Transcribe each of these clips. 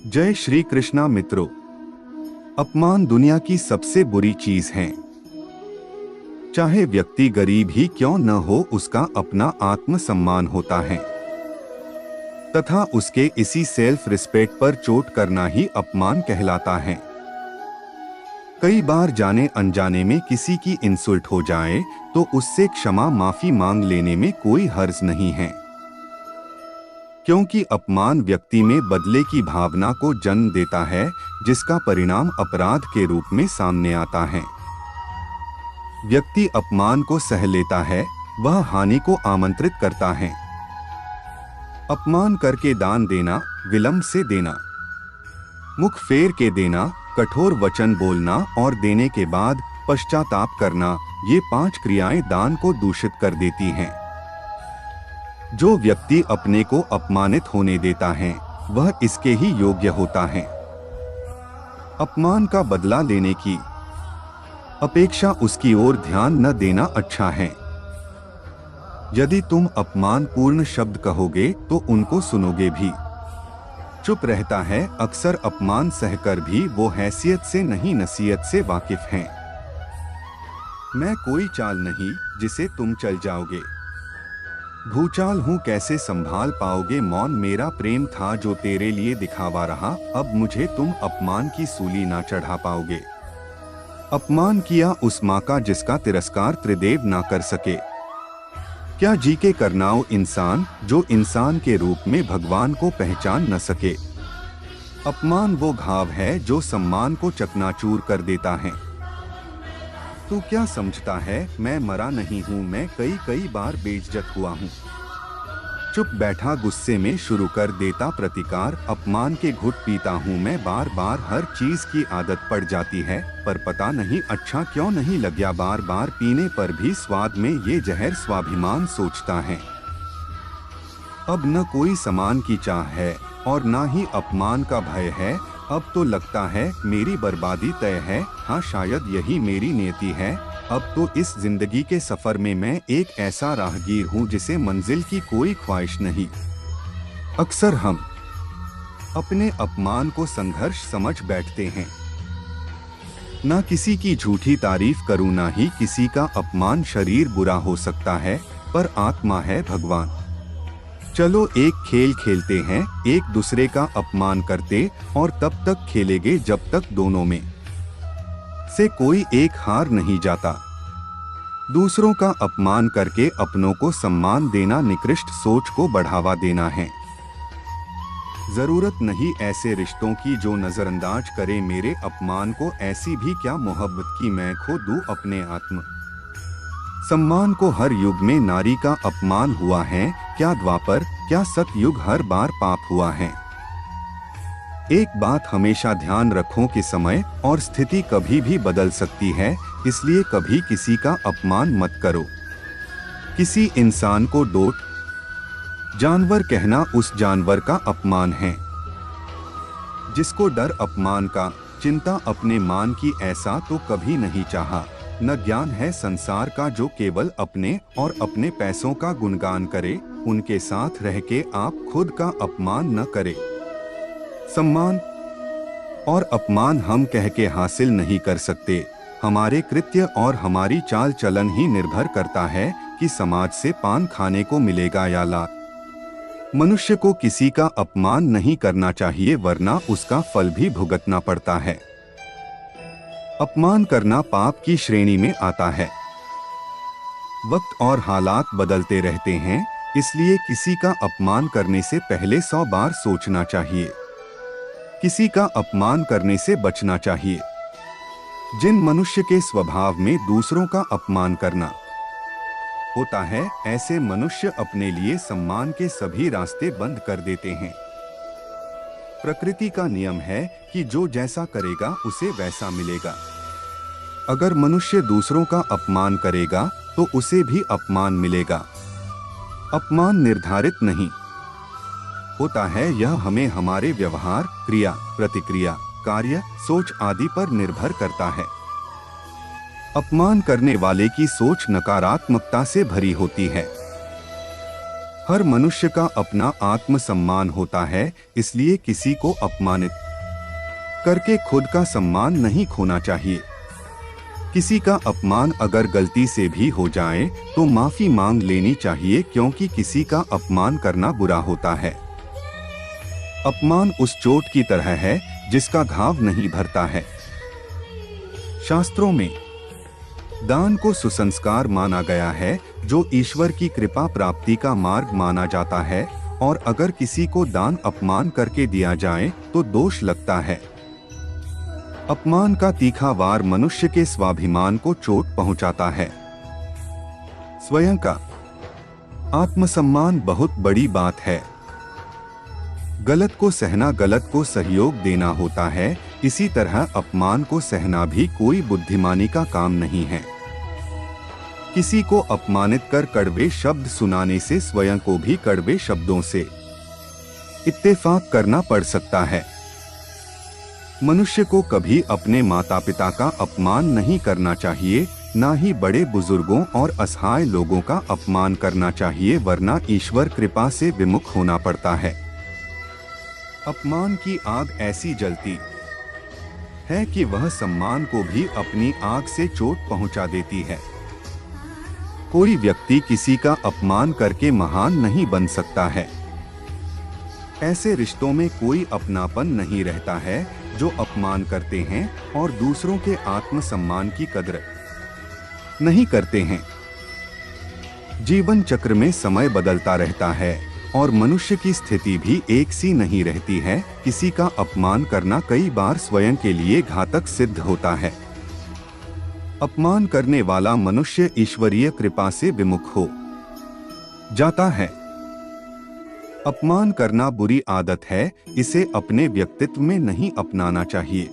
जय श्री कृष्णा मित्रों। अपमान दुनिया की सबसे बुरी चीज है। चाहे व्यक्ति गरीब ही क्यों न हो, उसका अपना आत्मसम्मान होता है तथा उसके इसी सेल्फ रिस्पेक्ट पर चोट करना ही अपमान कहलाता है। कई बार जाने अनजाने में किसी की इंसल्ट हो जाए तो उससे क्षमा माफी मांग लेने में कोई हर्ज नहीं है, क्योंकि अपमान व्यक्ति में बदले की भावना को जन्म देता है, जिसका परिणाम अपराध के रूप में सामने आता है। व्यक्ति अपमान को सह लेता है, वह हानि को आमंत्रित करता है। अपमान करके दान देना, विलंब से देना, मुख फेर के देना, कठोर वचन बोलना और देने के बाद पश्चाताप करना, ये 5 क्रियाएं दान को दूषित कर देती हैं। जो व्यक्ति अपने को अपमानित होने देता है, वह इसके ही योग्य होता है। अपमान का बदला लेने की अपेक्षा उसकी ओर ध्यान न देना अच्छा है। यदि तुम अपमानपूर्ण शब्द कहोगे तो उनको सुनोगे भी। चुप रहता है अक्सर अपमान सहकर भी वो हैसियत से नहीं नसीहत से वाकिफ हैं। मैं कोई चाल नहीं जिसे तुम चल जाओगे, भूचाल हूँ कैसे संभाल पाओगे। मौन मेरा प्रेम था जो तेरे लिए दिखावा रहा, अब मुझे तुम अपमान की सूली ना चढ़ा पाओगे। अपमान किया उस माँ का जिसका तिरस्कार त्रिदेव ना कर सके। क्या जी के करनाओ इंसान जो इंसान के रूप में भगवान को पहचान न सके। अपमान वो घाव है जो सम्मान को चकनाचूर कर देता है। तू क्या समझता है मैं मरा नहीं हूँ, मैं कई बार बेइज्जत हुआ हूँ। चुप बैठा गुस्से में शुरू कर देता प्रतिकार, अपमान के घुट पीता हूँ मैं बार बार। हर चीज की आदत पड़ जाती है पर पता नहीं अच्छा क्यों नहीं लगा। बार बार पीने पर भी स्वाद में ये जहर स्वाभिमान सोचता है। अब न कोई समान की चाह है और ना ही अपमान का भय है। अब तो लगता है मेरी बर्बादी तय है, हाँ शायद यही मेरी नियति है। अब तो इस जिंदगी के सफर में मैं एक ऐसा राहगीर हूँ जिसे मंजिल की कोई ख्वाहिश नहीं। अक्सर हम अपने अपमान को संघर्ष समझ बैठते हैं। ना किसी की झूठी तारीफ करूँ ना ही किसी का अपमान। शरीर बुरा हो सकता है पर आत्मा है भगवान। चलो एक खेल खेलते हैं, एक दूसरे का अपमान करते और तब तक खेलेंगे जब तक दोनों में से कोई एक हार नहीं जाता। दूसरों का अपमान करके अपनों को सम्मान देना निकृष्ट सोच को बढ़ावा देना है। जरूरत नहीं ऐसे रिश्तों की जो नजरअंदाज करे मेरे अपमान को। ऐसी भी क्या मोहब्बत की मैं खो दूं अपने आत्म सम्मान को। हर युग में नारी का अपमान हुआ है, क्या द्वापर क्या सतयुग हर बार पाप हुआ है। एक बात हमेशा ध्यान रखो कि समय और स्थिति कभी भी बदल सकती है, इसलिए कभी किसी का अपमान मत करो। किसी इंसान को डोट जानवर कहना उस जानवर का अपमान है। जिसको डर अपमान का, चिंता अपने मान की, ऐसा तो कभी नहीं चाहा। न ज्ञान है संसार का जो केवल अपने और अपने पैसों का गुणगान करे। उनके साथ रह के आप खुद का अपमान न करे। सम्मान और अपमान हम कह के हासिल नहीं कर सकते। हमारे कृत्य और हमारी चाल चलन ही निर्भर करता है कि समाज से पान खाने को मिलेगा या लात। मनुष्य को किसी का अपमान नहीं करना चाहिए वरना उसका फल भी भुगतना पड़ता है। अपमान करना पाप की श्रेणी में आता है। वक्त और हालात बदलते रहते हैं, इसलिए किसी का अपमान करने से पहले 100 बार सोचना चाहिए। किसी का अपमान करने से बचना चाहिए। जिन मनुष्य के स्वभाव में दूसरों का अपमान करना होता है, ऐसे मनुष्य अपने लिए सम्मान के सभी रास्ते बंद कर देते हैं। प्रकृति का नियम है कि जो जैसा करेगा उसे वैसा मिलेगा। अगर मनुष्य दूसरों का अपमान करेगा तो उसे भी अपमान मिलेगा। अपमान निर्धारित नहीं होता है, यह हमें हमारे व्यवहार, क्रिया, प्रतिक्रिया, कार्य, सोच आदि पर निर्भर करता है। अपमान करने वाले की सोच नकारात्मकता से भरी होती है। हर मनुष्य का अपना आत्मसम्मान होता है, इसलिए किसी को अपमानित करके खुद का सम्मान नहीं खोना चाहिए। किसी का अपमान अगर गलती से भी हो जाए तो माफी मांग लेनी चाहिए, क्योंकि किसी का अपमान करना बुरा होता है। अपमान उस चोट की तरह है जिसका घाव नहीं भरता है। शास्त्रों में दान को सुसंस्कार माना गया है, जो ईश्वर की कृपा प्राप्ति का मार्ग माना जाता है, और अगर किसी को दान अपमान करके दिया जाए तो दोष लगता है। अपमान का तीखा वार मनुष्य के स्वाभिमान को चोट पहुंचाता है। स्वयं का आत्मसम्मान बहुत बड़ी बात है। गलत को सहना गलत को सहयोग देना होता है, इसी तरह अपमान को सहना भी कोई बुद्धिमानी का काम नहीं है। किसी को अपमानित कर कड़वे शब्द सुनाने से स्वयं को भी कड़वे शब्दों से इत्तेफाक करना पड़ सकता है। मनुष्य को कभी अपने माता पिता का अपमान नहीं करना चाहिए, ना ही बड़े बुजुर्गों और असहाय लोगों का अपमान करना चाहिए, वरना ईश्वर कृपा से विमुख होना पड़ता है। अपमान की आग ऐसी जलती है कि वह सम्मान को भी अपनी आग से चोट पहुंचा देती है। कोई व्यक्ति किसी का अपमान करके महान नहीं बन सकता है। ऐसे रिश्तों में कोई अपनापन नहीं रहता है जो अपमान करते हैं और दूसरों के आत्मसम्मान की कदर नहीं करते हैं। जीवन चक्र में समय बदलता रहता है और मनुष्य की स्थिति भी एक सी नहीं रहती है। किसी का अपमान करना कई बार स्वयं के लिए घातक सिद्ध होता है। अपमान करने वाला मनुष्य ईश्वरीय कृपा से विमुख हो जाता है। अपमान करना बुरी आदत है, इसे अपने व्यक्तित्व में नहीं अपनाना चाहिए।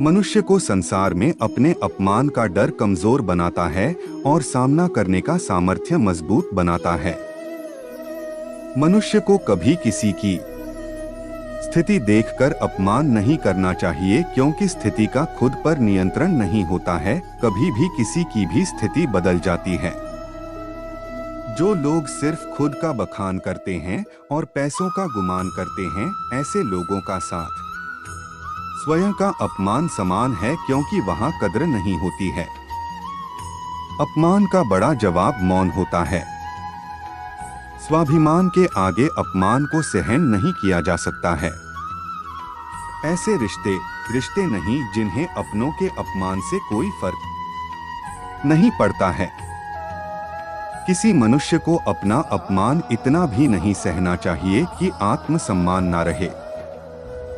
मनुष्य को संसार में अपने अपमान का डर कमजोर बनाता है और सामना करने का सामर्थ्य मजबूत बनाता है। मनुष्य को कभी किसी की स्थिति देखकर अपमान नहीं करना चाहिए, क्योंकि स्थिति का खुद पर नियंत्रण नहीं होता है। कभी भी किसी की भी स्थिति बदल जाती है। जो लोग सिर्फ खुद का बखान करते हैं और पैसों का गुमान करते हैं, ऐसे लोगों का साथ स्वयं का अपमान समान है, क्योंकि वहां कद्र नहीं होती है। अपमान का बड़ा जवाब मौन होता है। स्वाभिमान के आगे अपमान को सहन नहीं किया जा सकता है। ऐसे रिश्ते नहीं जिन्हें अपनों के अपमान से कोई फर्क नहीं पड़ता है। किसी मनुष्य को अपना अपमान इतना भी नहीं सहना चाहिए कि आत्मसम्मान ना रहे।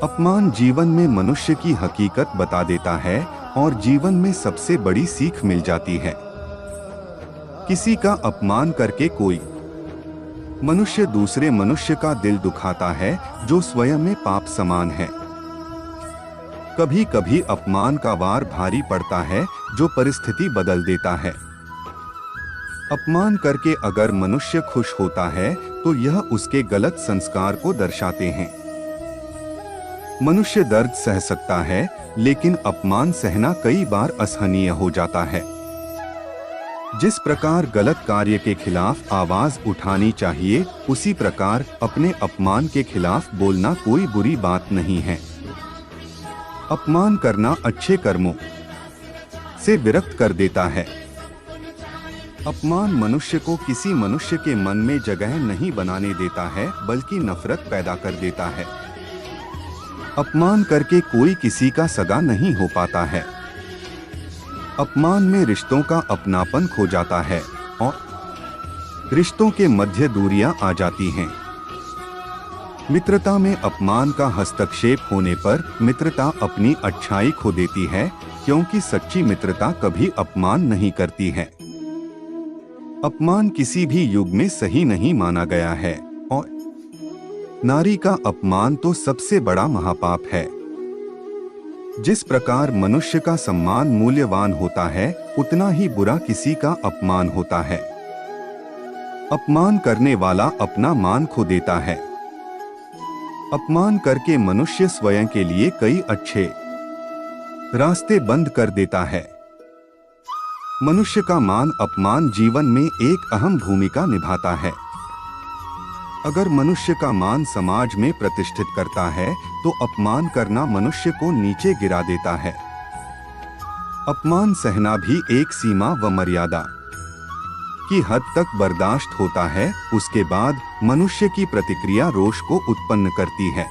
अपमान जीवन में मनुष्य की हकीकत बता देता है और जीवन में सबसे बड़ी सीख मिल जाती है। किसी का अपमान करके कोई मनुष्य दूसरे मनुष्य का दिल दुखाता है, जो स्वयं में पाप समान है। कभी कभी अपमान का वार भारी पड़ता है, जो परिस्थिति बदल देता है। अपमान करके अगर मनुष्य खुश होता है तो यह उसके गलत संस्कार को दर्शाते हैं। मनुष्य दर्द सह सकता है, लेकिन अपमान सहना कई बार असहनीय हो जाता है। जिस प्रकार गलत कार्य के खिलाफ आवाज उठानी चाहिए, उसी प्रकार अपने अपमान के खिलाफ बोलना कोई बुरी बात नहीं है। अपमान करना अच्छे कर्मों से विरक्त कर देता है। अपमान मनुष्य को किसी मनुष्य के मन में जगह नहीं बनाने देता है, बल्कि नफरत पैदा कर देता है। अपमान करके कोई किसी का सगा नहीं हो पाता है। अपमान में रिश्तों का अपनापन खो जाता है और रिश्तों के मध्य दूरियां आ जाती हैं। मित्रता में अपमान का हस्तक्षेप होने पर मित्रता अपनी अच्छाई खो देती है, क्योंकि सच्ची मित्रता कभी अपमान नहीं करती है। अपमान किसी भी युग में सही नहीं माना गया है और नारी का अपमान तो सबसे बड़ा महापाप है। जिस प्रकार मनुष्य का सम्मान मूल्यवान होता है, उतना ही बुरा किसी का अपमान होता है। अपमान करने वाला अपना मान खो देता है। अपमान करके मनुष्य स्वयं के लिए कई अच्छे रास्ते बंद कर देता है। मनुष्य का मान अपमान जीवन में एक अहम भूमिका निभाता है। अगर मनुष्य का मान समाज में प्रतिष्ठित करता है तो अपमान करना मनुष्य को नीचे गिरा देता है। अपमान सहना भी एक सीमा व मर्यादा की हद तक बर्दाश्त होता है, उसके बाद मनुष्य की प्रतिक्रिया रोष को उत्पन्न करती है।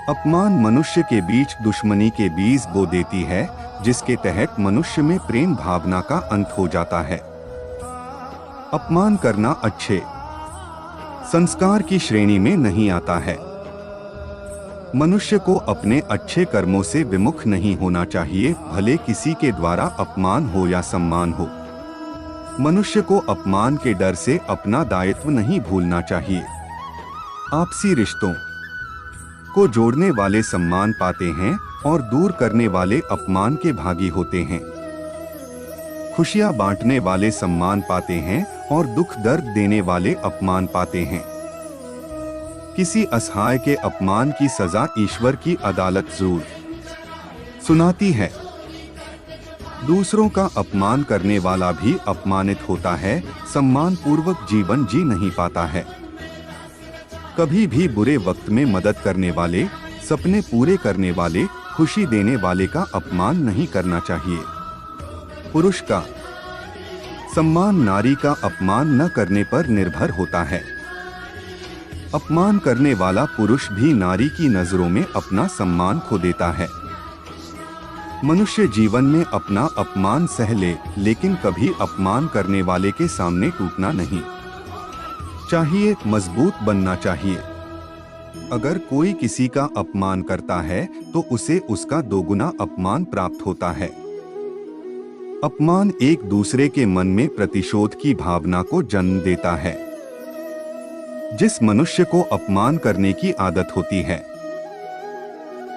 अपमान मनुष्य के बीच दुश्मनी के बीज बो देती है, जिसके तहत मनुष्य में प्रेम भावना का अंत हो जाता है। अपमान करना अच्छे संस्कार की श्रेणी में नहीं आता है। मनुष्य को अपने अच्छे कर्मों से विमुख नहीं होना चाहिए, भले किसी के द्वारा अपमान हो या सम्मान हो। मनुष्य को अपमान के डर से अपना दायित्व नहीं भूलना चाहिए। आपसी रिश्तों को जोड़ने वाले सम्मान पाते हैं और दूर करने वाले अपमान के भागी होते हैं। खुशियां बांटने वाले सम्मान पाते हैं और दुख दर्द देने वाले अपमान पाते हैं। किसी असहाय के अपमान की सजा ईश्वर की अदालत जरूर सुनाती है। दूसरों का अपमान करने वाला भी अपमानित होता है, सम्मान पूर्वक जीवन जी नहीं पाता है। कभी भी बुरे वक्त में मदद करने वाले, सपने पूरे करने वाले, खुशी देने वाले का अपमान नहीं करना चाहिए। पुरुष का सम्मान नारी का अपमान न करने पर निर्भर होता है। अपमान करने वाला पुरुष भी नारी की नजरों में अपना सम्मान खो देता है। मनुष्य जीवन में अपना अपमान सह ले, लेकिन कभी अपमान करने वाले के सामने टूटना नहीं चाहिए, मजबूत बनना चाहिए। अगर कोई किसी का अपमान करता है तो उसे उसका दोगुना अपमान प्राप्त होता है। अपमान एक दूसरे के मन में प्रतिशोध की भावना को जन्म देता है। जिस मनुष्य को अपमान करने की आदत होती है,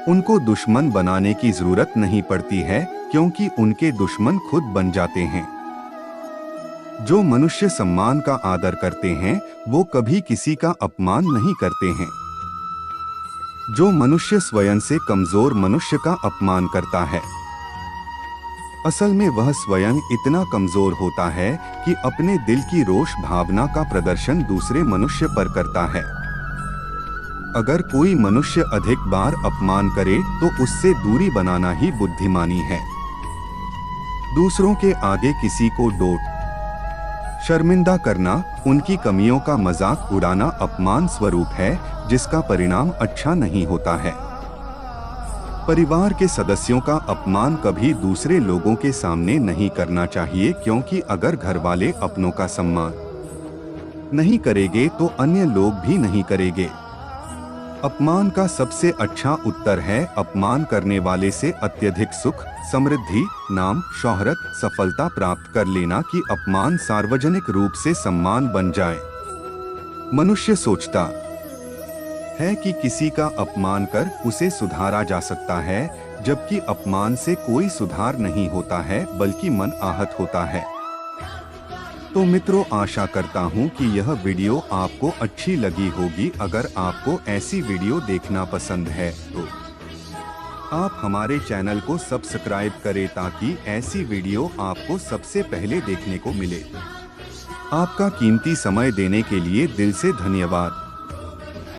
उनको दुश्मन बनाने की जरूरत नहीं पड़ती है, क्योंकि उनके दुश्मन खुद बन जाते हैं। जो मनुष्य सम्मान का आदर करते हैं, वो कभी किसी का अपमान नहीं करते हैं। जो मनुष्य स्वयं से कमजोर मनुष्य का अपमान करता है, असल में वह स्वयं इतना कमजोर होता है कि अपने दिल की रोष भावना का प्रदर्शन दूसरे मनुष्य पर करता है। अगर कोई मनुष्य अधिक बार अपमान करे तो उससे दूरी बनाना ही बुद्धिमानी है। दूसरों के आगे किसी को डांट शर्मिंदा करना, उनकी कमियों का मजाक उड़ाना अपमान स्वरूप है, जिसका परिणाम अच्छा नहीं होता है। परिवार के सदस्यों का अपमान कभी दूसरे लोगों के सामने नहीं करना चाहिए, क्योंकि अगर घर वाले अपनों का सम्मान नहीं करेंगे तो अन्य लोग भी नहीं करेंगे। अपमान का सबसे अच्छा उत्तर है अपमान करने वाले से अत्यधिक सुख, समृद्धि, नाम, शोहरत, सफलता प्राप्त कर लेना कि अपमान सार्वजनिक रूप से सम्मान बन जाए। मनुष्य सोचता है कि किसी का अपमान कर उसे सुधारा जा सकता है, जबकि अपमान से कोई सुधार नहीं होता है, बल्कि मन आहत होता है। तो मित्रों, आशा करता हूँ कि यह वीडियो आपको अच्छी लगी होगी। अगर आपको ऐसी वीडियो देखना पसंद है तो आप हमारे चैनल को सब्सक्राइब करें, ताकि ऐसी वीडियो आपको सबसे पहले देखने को मिले। आपका कीमती समय देने के लिए दिल से धन्यवाद।